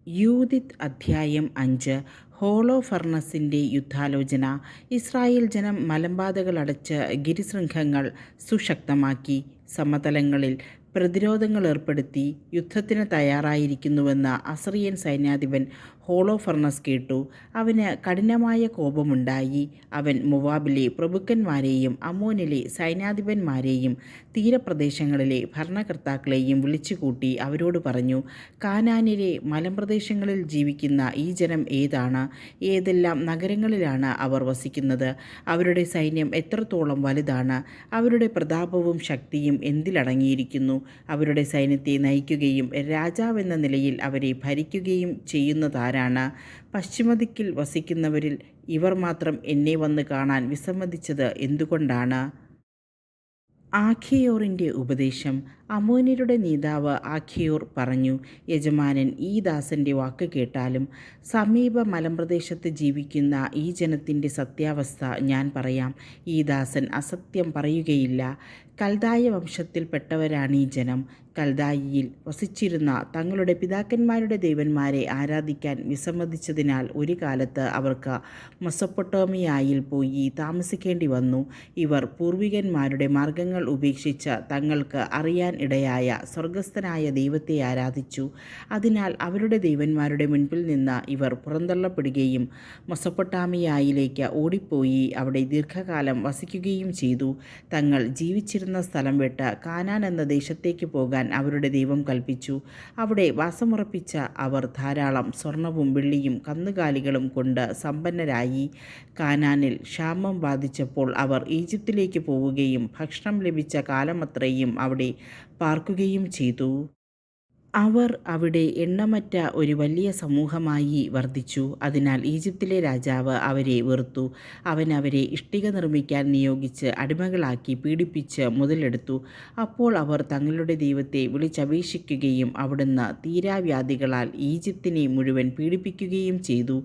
Judith അധ്യായം 5. ഹോളോഫർണസിൻ്റെ യുദ്ധാലോചന. Israel ജനം മലമ്പാതകളടച്ച് ഗിരിശൃംഖങ്ങൾ സുശക്തമാക്കി സമതലങ്ങളിൽ പ്രതിരോധങ്ങൾ ഏർപ്പെടുത്തി യുദ്ധത്തിന് തയ്യാറായിരിക്കുന്നുവെന്ന് അസറിയൻ സൈന്യാധിപൻ ഹോളോഫർണസ് കേട്ടു. അവന് കഠിനമായ കോപമുണ്ടായി. അവൻ മോവാബിലെ പ്രഭുക്കന്മാരെയും അമ്മോനിലെ സൈന്യാധിപന്മാരെയും തീരപ്രദേശങ്ങളിലെ ഭരണകർത്താക്കളെയും വിളിച്ചുകൂട്ടി അവരോട് പറഞ്ഞു, കാനാനിലെ മലമ്പ്രദേശങ്ങളിൽ ജീവിക്കുന്ന ഈ ജനം ഏതാണ്? ഏതെല്ലാം നഗരങ്ങളിലാണ് അവർ വസിക്കുന്നത്? അവരുടെ സൈന്യം എത്രത്തോളം വലുതാണ്? അവരുടെ പ്രതാപവും ശക്തിയും എന്തിലടങ്ങിയിരിക്കുന്നു? അവരുടെ സൈന്യത്തെ നയിക്കുകയും രാജാവെന്ന നിലയിൽ അവരെ ഭരിക്കുകയും ചെയ്യുന്നതാരാണ്? പശ്ചിമദിക്കിൽ വസിക്കുന്നവരിൽ ഇവർ മാത്രം എന്നെ വന്ന് കാണാൻ വിസമ്മതിച്ചത് എന്തുകൊണ്ടാണ്? ആഖിയോറിൻ്റെ ഉപദേശം. അമ്മോന്യരുടെ നേതാവ് ആഖിയോർ പറഞ്ഞു, യജമാനൻ ഈ ദാസൻ്റെ വാക്ക് കേട്ടാലും. സമീപ മലമ്പ്രദേശത്ത് ജീവിക്കുന്ന ഈ ജനത്തിൻ്റെ സത്യാവസ്ഥ ഞാൻ പറയാം. ഈ ദാസൻ അസത്യം പറയുകയില്ല. കൽദായ വംശത്തിൽപ്പെട്ടവരാണ് ഈ ജനം. കൽദായിയിൽ വസിച്ചിരുന്ന തങ്ങളുടെ പിതാക്കന്മാരുടെ ദേവന്മാരെ ആരാധിക്കാൻ വിസമ്മതിച്ചതിനാൽ ഒരു കാലത്ത് അവർക്ക് മെസൊപ്പൊട്ടേമിയയിൽ പോയി താമസിക്കേണ്ടി വന്നു. ഇവർ പൂർവികന്മാരുടെ മാർഗങ്ങൾ ഉപേക്ഷിച്ച് തങ്ങൾക്ക് അറിയാൻ ഇടയായ സ്വർഗസ്ഥനായ ദൈവത്തെ ആരാധിച്ചു. അതിനാൽ അവരുടെ ദേവന്മാരുടെ മുൻപിൽ നിന്ന് ഇവർ പുറന്തള്ളപ്പെടുകയും മെസൊപ്പൊട്ടാമിയയിലേക്ക് ഓടിപ്പോയി അവിടെ ദീർഘകാലം വസിക്കുകയും ചെയ്തു. തങ്ങൾ ജീവിച്ചിരുന്ന സ്ഥലം വിട്ട് കാനാൻ എന്ന ദേശത്തേക്ക് പോകാൻ അവരുടെ ദൈവം കൽപ്പിച്ചു. അവിടെ വാസമുറപ്പിച്ച അവർ ധാരാളം സ്വർണവും വെള്ളിയും കന്നുകാലികളും കൊണ്ട് സമ്പന്നരായി. കാനാനിൽ ക്ഷാമം ബാധിച്ചപ്പോൾ അവർ ഈജിപ്തിലേക്ക് പോവുകയും ഭക്ഷണം ലഭിച്ച കാലമത്രയും അവിടെ പാർക്കുകയും ചെയ്തു. അവർ അവിടെ എണ്ണമറ്റ ഒരു വലിയ സമൂഹമായി വർദ്ധിച്ചു. അതിനാൽ ഈജിപ്തിലെ രാജാവ് അവരെ വെറുത്തു. അവൻ അവരെ ഇഷ്ടിക നിർമ്മിക്കാൻ നിയോഗിച്ച് അടിമകളാക്കി പീഡിപ്പിച്ച് മുതലെടുത്തു. അപ്പോൾ അവർ തങ്ങളുടെ ദൈവത്തെ വിളിച്ചപേക്ഷിക്കുകയും അവിടുന്ന് തീരാവ്യാധികളാൽ ഈജിപ്തിനെ മുഴുവൻ പീഡിപ്പിക്കുകയും ചെയ്തു.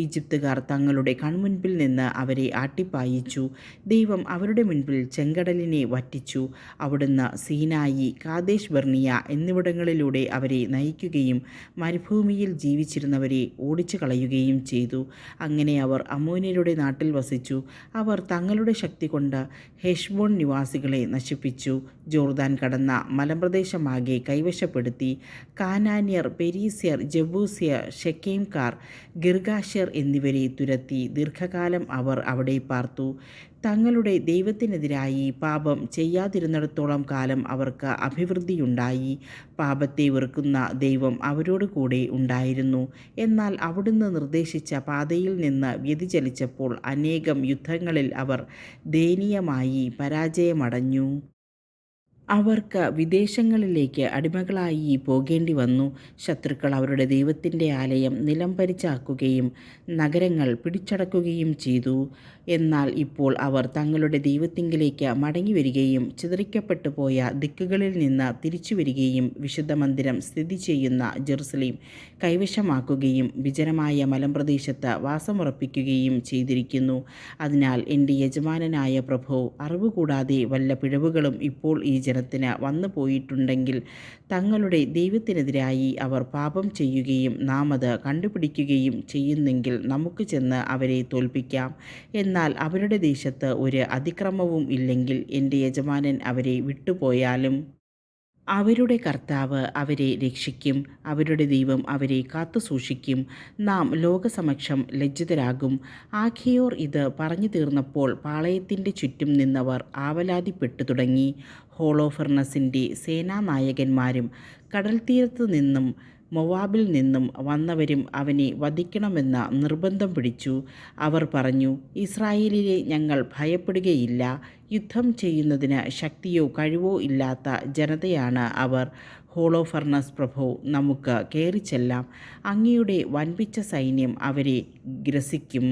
ഈജിപ്തുകാർ തങ്ങളുടെ കൺമുൻപിൽ നിന്ന് അവരെ ആട്ടിപ്പായിച്ചു. ദൈവം അവരുടെ മുൻപിൽ ചെങ്കടലിനെ വറ്റിച്ചു. അവിടുന്ന് സീനായി, കാദേശ് ബർണിയ എന്നിവിടങ്ങളിലൂടെ അവരെ നയിക്കുകയും മരുഭൂമിയിൽ ജീവിച്ചിരുന്നവരെ ഓടിച്ചു കളയുകയും ചെയ്തു. അങ്ങനെ അവർ അമ്മോന്യരുടെ നാട്ടിൽ വസിച്ചു. അവർ തങ്ങളുടെ ശക്തി കൊണ്ട് ഹെഷ്ബോൺ നിവാസികളെ നശിപ്പിച്ചു. ജോർദാൻ കടന്ന മലമ്പ്രദേശമാകെ കൈവശപ്പെടുത്തി. കാനാന്യർ, പെരീസ്യർ, ജബൂസ്യർ, ഷെക്കേംകാർ, ഗിർഗാശ്യർ എന്നിവരെ തുരത്തി ദീർഘകാലം അവർ അവിടെ പാർത്തു. തങ്ങളുടെ ദൈവത്തിനെതിരായി പാപം ചെയ്യാതിരുന്നിടത്തോളം കാലം അവർക്ക് അഭിവൃദ്ധിയുണ്ടായി. പാപത്തെ വെറുക്കുന്ന ദൈവം അവരോട് കൂടെ ഉണ്ടായിരുന്നു. എന്നാൽ അവിടുന്ന് നിർദ്ദേശിച്ച പാതയിൽ നിന്ന് വ്യതിചലിച്ചപ്പോൾ അനേകം യുദ്ധങ്ങളിൽ അവർ ദയനീയമായി പരാജയമടഞ്ഞു. അവർക്ക് വിദേശങ്ങളിലേക്ക് അടിമകളായി പോകേണ്ടി വന്നു. ശത്രുക്കൾ അവരുടെ ദൈവത്തിൻ്റെ ആലയം നിലംപരിച്ചാക്കുകയും നഗരങ്ങൾ പിടിച്ചടക്കുകയും ചെയ്തു. എന്നാൽ ഇപ്പോൾ അവർ തങ്ങളുടെ ദൈവത്തിങ്കിലേക്ക് മടങ്ങിവരികയും ചിതറിക്കപ്പെട്ടു പോയ ദിക്കുകളിൽ നിന്ന് തിരിച്ചു വരികയും വിശുദ്ധ മന്ദിരം സ്ഥിതി ചെയ്യുന്ന ജെറുസലേം കൈവശമാക്കുകയും വിജനമായ മലമ്പ്രദേശത്ത് വാസമുറപ്പിക്കുകയും ചെയ്തിരിക്കുന്നു. അതിനാൽ എൻ്റെ യജമാനനായ പ്രഭോ, അറിവ് കൂടാതെ വല്ല പിഴവുകളും ഇപ്പോൾ ഈ ജനത്തിന് വന്നു പോയിട്ടുണ്ടെങ്കിൽ തങ്ങളുടെ ദൈവത്തിനെതിരായി അവർ പാപം ചെയ്യുകയും നാം അത് കണ്ടുപിടിക്കുകയും ചെയ്യുന്നെങ്കിൽ നമുക്ക് ചെന്ന് അവരെ തോൽപ്പിക്കാം. എന്നാൽ അവരുടെ ദേശത്ത് ഒരു അതിക്രമവും ഇല്ലെങ്കിൽ എൻ്റെ യജമാനൻ അവരെ വിട്ടുപോയാലും അവരുടെ കർത്താവ് അവരെ രക്ഷിക്കും. അവരുടെ ദൈവം അവരെ കാത്തുസൂക്ഷിക്കും. നാം ലോകസമക്ഷം ലജ്ജിതരാകും. ആഖിയോർ ഇത് പറഞ്ഞു തീർന്നപ്പോൾ പാളയത്തിൻ്റെ ചുറ്റും നിന്നവർ ആവലാതിപ്പെട്ടു തുടങ്ങി. ഹോളോഫർണസിൻ്റെ സേനാനായകന്മാരും കടൽത്തീരത്തു നിന്നും മോവാബിൽ നിന്നും വന്നവരും അവനെ വധിക്കണമെന്ന് നിർബന്ധം പിടിച്ചു. അവർ പറഞ്ഞു, ഇസ്രായേലിലെ ഞങ്ങൾ ഭയപ്പെടുകയില്ല. യുദ്ധം ചെയ്യുന്നതിന് ശക്തിയോ കഴിവോ ഇല്ലാത്ത ജനതയാണ് അവർ. ഹോളോഫർണസ് പ്രഭോ, നമുക്ക് കയറിച്ചെല്ലാം. അങ്ങയുടെ വൻപിച്ച സൈന്യം അവരെ ഗ്രസിക്കും.